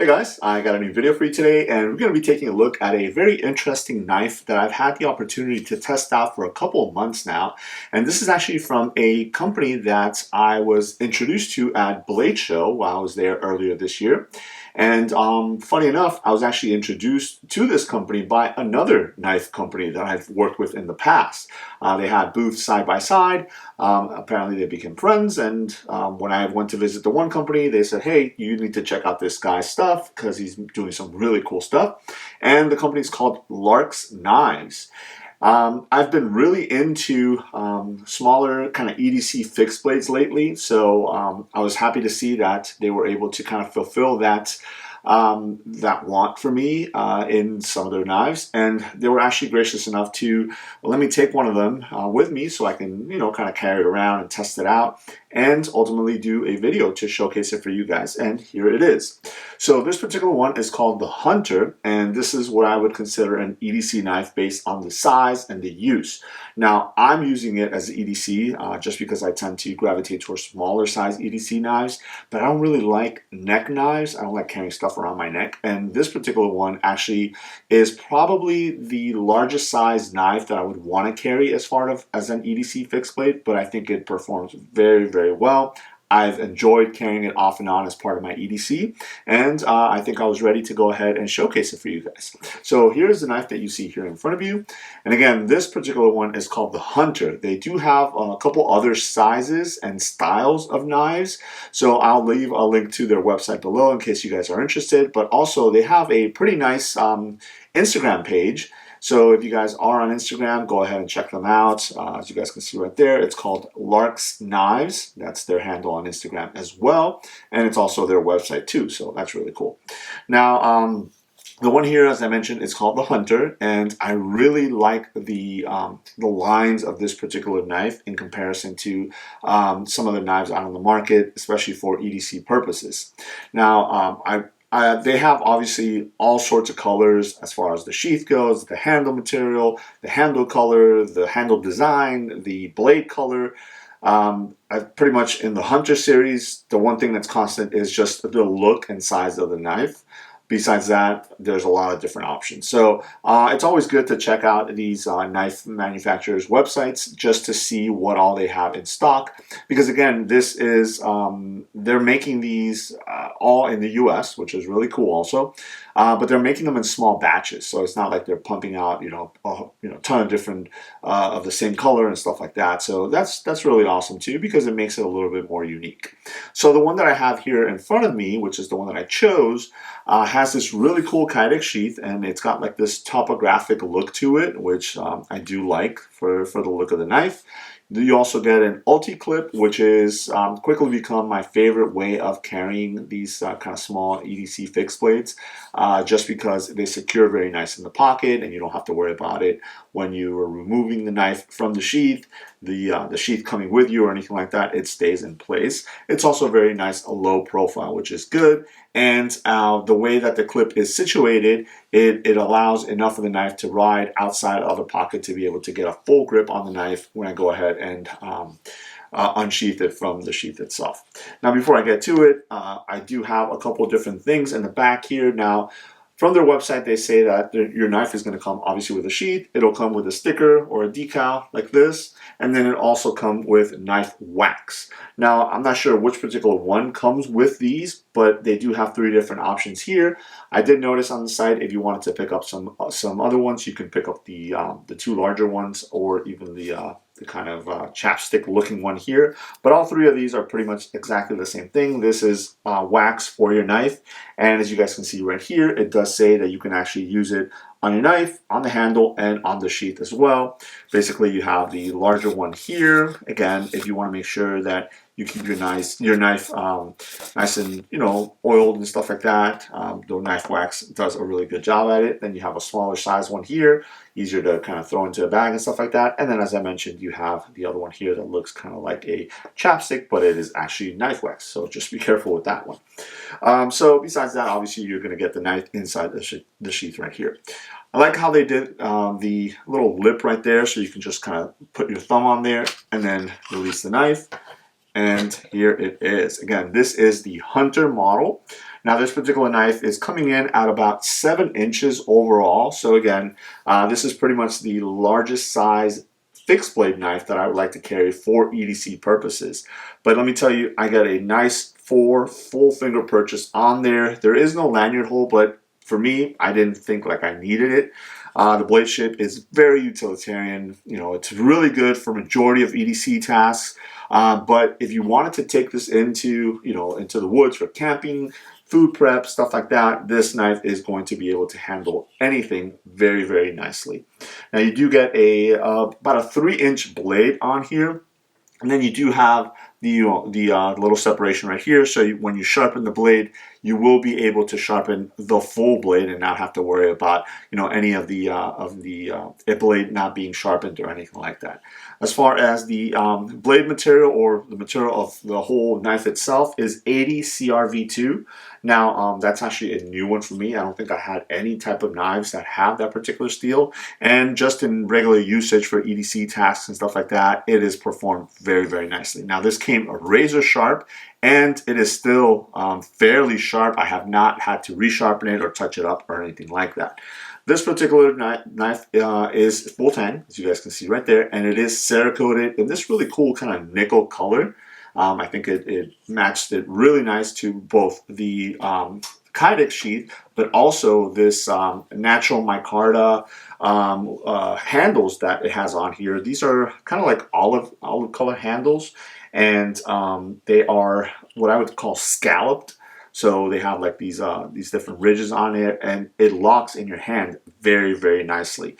Hey guys, I got a new video for you today, and we're going to be taking a look at a very interesting knife that I've had the opportunity to test out for a couple of months now. And this is actually from a company that I was introduced to at Blade Show while I was there earlier this year. And funny enough, I was actually introduced to this company by another knife company that I've worked with in the past. They had booths side by side. Apparently they became friends, and when I went to visit the one company, they said, hey, you need to check out this guy's stuff because he's doing some really cool stuff. And the company is called Larx Knives. I've been really into smaller kind of EDC fixed blades lately, so I was happy to see that they were able to kind of fulfill that want for me in some of their knives, and they were actually gracious enough to let me take one of them with me so I can, kind of carry it around and test it out and ultimately do a video to showcase it for you guys. And here it is. So this particular one is called the Hunter, and this is what I would consider an EDC knife based on the size and the use. Now I'm using it as an EDC just because I tend to gravitate towards smaller size EDC knives, but I don't really like neck knives. I don't like carrying stuff around my neck, and this particular one actually is probably the largest size knife that I would want to carry as far as an EDC fixed blade, but I think it performs very well. I've enjoyed carrying it off and on as part of my EDC, and I think I was ready to go ahead and showcase it for you guys. So here's the knife that you see here in front of you, and again, this particular one is called the Hunter. They do have a couple other sizes and styles of knives, so I'll leave a link to their website below in case you guys are interested, but also they have a pretty nice Instagram page. So if you guys are on Instagram, go ahead and check them out. As you guys can see right there, it's called Larx Knives. That's their handle on Instagram as well. And it's also their website too, so that's really cool. Now, the one here, as I mentioned, is called the Hunter, and I really like the lines of this particular knife in comparison to some of the knives out on the market, especially for EDC purposes. Now, they have obviously all sorts of colors as far as the sheath goes, the handle material, the handle color, the handle design, the blade color. Pretty much in the Hunter series, the one thing that's constant is just the look and size of the knife. Besides that, there's a lot of different options. So it's always good to check out these knife manufacturers' websites just to see what all they have in stock. Because again, this is, they're making these all in the US, which is really cool also. But they're making them in small batches. So it's not like they're pumping out, a ton of different of the same color and stuff like that. So that's really awesome too, because it makes it a little bit more unique. So the one that I have here in front of me, which is the one that I chose, has this really cool Kydex sheath, and it's got like this topographic look to it, which I do like for the look of the knife. You also get an ulti clip, which is quickly become my favorite way of carrying these kind of small EDC fixed blades, just because they secure very nice in the pocket, and you don't have to worry about it when you are removing the knife from the sheath, the sheath coming with you or anything like that. It stays in place. It's also very nice, a low profile, which is good. And the way that the clip is situated, it allows enough of the knife to ride outside of the pocket to be able to get a full grip on the knife when I go ahead and unsheath it from the sheath itself. Now, before I get to it, I do have a couple different things in the back here. Now, from their website, they say that your knife is going to come obviously with a sheath. It'll come with a sticker or a decal like this, and then it also comes with knife wax. Now, I'm not sure which particular one comes with these, but they do have 3 different options here. I did notice on the site, if you wanted to pick up some other ones, you can pick up the 2 larger ones, or even the kind of chapstick looking one here. But all 3 of these are pretty much exactly the same thing. This is wax for your knife, and as you guys can see right here, it does say that you can actually use it on your knife, on the handle, and on the sheath as well. Basically, you have the larger one here. Again, if you want to make sure that you keep your knife nice and oiled and stuff like that, the knife wax does a really good job at it. Then you have a smaller size one here, easier to kind of throw into a bag and stuff like that. And then, as I mentioned, you have the other one here that looks kind of like a chapstick, but it is actually knife wax. So just be careful with that one. So besides that, obviously you're going to get the knife inside the sheath right here. I like how they did the little lip right there, so you can just kind of put your thumb on there and then release the knife. And here it is. Again, this is the Hunter model. Now this particular knife is coming in at about 7 inches overall. So again, this is pretty much the largest size fixed blade knife that I would like to carry for EDC purposes. But let me tell you, I got a nice full finger purchase on there. There is no lanyard hole, but for me, I didn't think like I needed it. The blade shape is very utilitarian. You know, it's really good for majority of EDC tasks. But if you wanted to take this into, into the woods for camping, food prep, stuff like that, this knife is going to be able to handle anything very, very nicely. Now you do get about a 3-inch blade on here. And then you do have the little separation right here, so when you sharpen the blade, you will be able to sharpen the full blade and not have to worry about any of the blade not being sharpened or anything like that. As far as the blade material or the material of the whole knife itself is 80 CRV2. Now that's actually a new one for me. I don't think I had any type of knives that have that particular steel, and just in regular usage for EDC tasks and stuff like that, it is performed very, very nicely. Now this came razor sharp, and it is still fairly sharp. I have not had to resharpen it or touch it up or anything like that. This particular knife is full tang, as you guys can see right there, and it is Cerakoted in this really cool kind of nickel color. I think it matched it really nice to both the Kydex sheath, but also this natural micarta handles that it has on here. These are kind of like olive color handles, and they are what I would call scalloped. So they have like these different ridges on it, and it locks in your hand very, very nicely.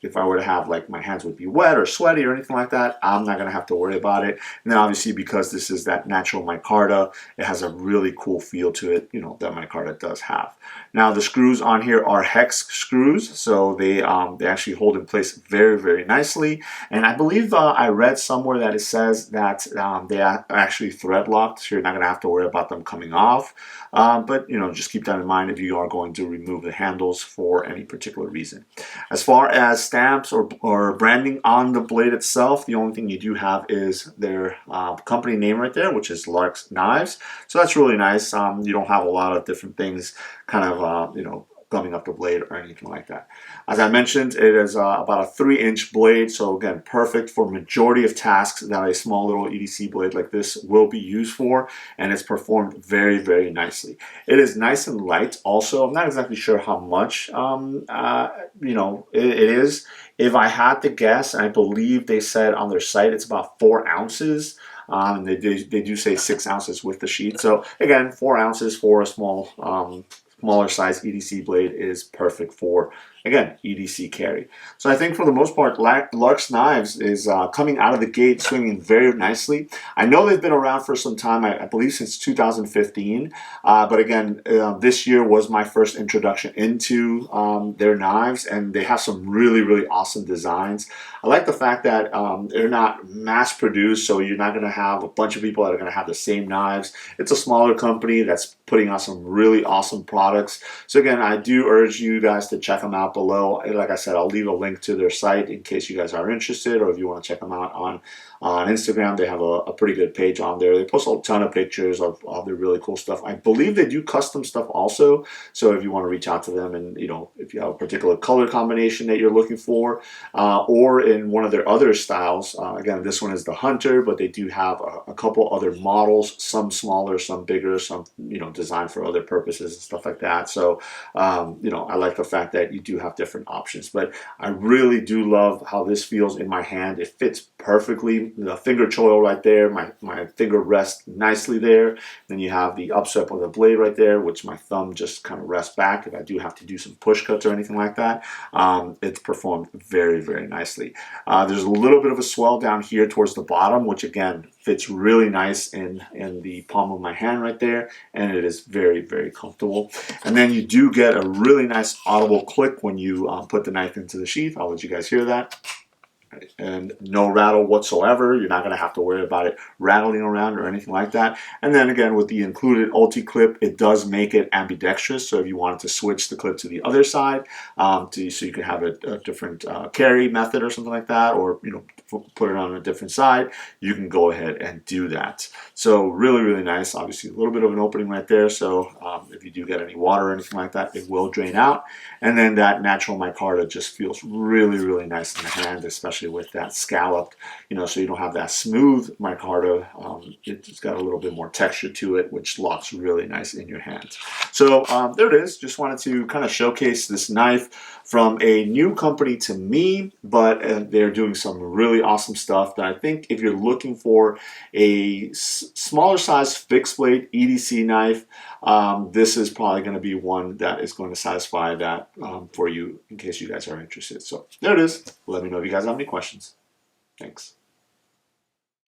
If I were to have, like, my hands would be wet or sweaty or anything like that, I'm not gonna have to worry about it. And then obviously, because this is that natural micarta, it has a really cool feel to it, that micarta does have. Now the screws on here are hex screws, so they actually hold in place very, very nicely. And I believe I read somewhere that it says that they are actually thread locked, so you're not gonna have to worry about them coming off. But just keep that in mind if you are going to remove the handles for any particular reason. As far as stamps or branding on the blade itself, the only thing you do have is their company name right there, which is Larx Knives. So that's really nice. You don't have a lot of different things kind of gumming up the blade or anything like that. As I mentioned, it is about a 3-inch blade, so again, perfect for majority of tasks that a small little EDC blade like this will be used for, and it's performed very, very nicely. It is nice and light also. I'm not exactly sure how much it is. If I had to guess, and I believe they said on their site it's about 4 ounces. They do say 6 ounces with the sheet. So again, 4 ounces for a smaller size EDC blade is perfect for, again, EDC carry. So I think for the most part, Larx Knives is coming out of the gate swinging very nicely. I know they've been around for some time, I believe since 2015, but again, this year was my first introduction into their knives, and they have some really, really awesome designs. I like the fact that they're not mass produced, so you're not going to have a bunch of people that are going to have the same knives. It's a smaller company that's putting out some really awesome products. So again, I do urge you guys to check them out below. Like I said, I'll leave a link to their site in case you guys are interested, or if you want to check them out on Instagram. They have a pretty good page on there. They post a ton of pictures of their really cool stuff. I believe they do custom stuff also, so if you want to reach out to them, and if you have a particular color combination that you're looking for, or in one of their other styles, again, this one is the Hunter, but they do have a couple other models, some smaller, some bigger, some designed for other purposes and stuff like that. So I like the fact that you do have different options, but I really do love how this feels in my hand. It fits perfectly. The finger choil right there, my finger rests nicely there. Then you have the upswept of the blade right there, which my thumb just kind of rests back if I do have to do some push cuts or anything like that. It's performed very, very nicely. There's a little bit of a swell down here towards the bottom, which again fits really nice in the palm of my hand right there, and it is very, very comfortable. And then you do get a really nice audible click when you put the knife into the sheath. I'll let you guys hear that. and no rattle whatsoever. You're not going to have to worry about it rattling around or anything like that. And then again, with the included ulti clip, it does make it ambidextrous. So if you wanted to switch the clip to the other side, so you can have a different carry method or something like that, or put it on a different side, you can go ahead and do that. So really, really nice. Obviously, a little bit of an opening right there. So if you do get any water or anything like that, it will drain out. And then that natural micarta just feels really, really nice in the hand, especially with that scalloped, so you don't have that smooth micarta. It's got a little bit more texture to it, which locks really nice in your hand. So there it is. Just wanted to kind of showcase this knife from a new company to me, but they're doing some really awesome stuff that I think if you're looking for a smaller size fixed blade EDC knife, this is probably going to be one that is going to satisfy that for you in case you guys are interested. So there it is. Let me know if you guys have any questions. Thanks.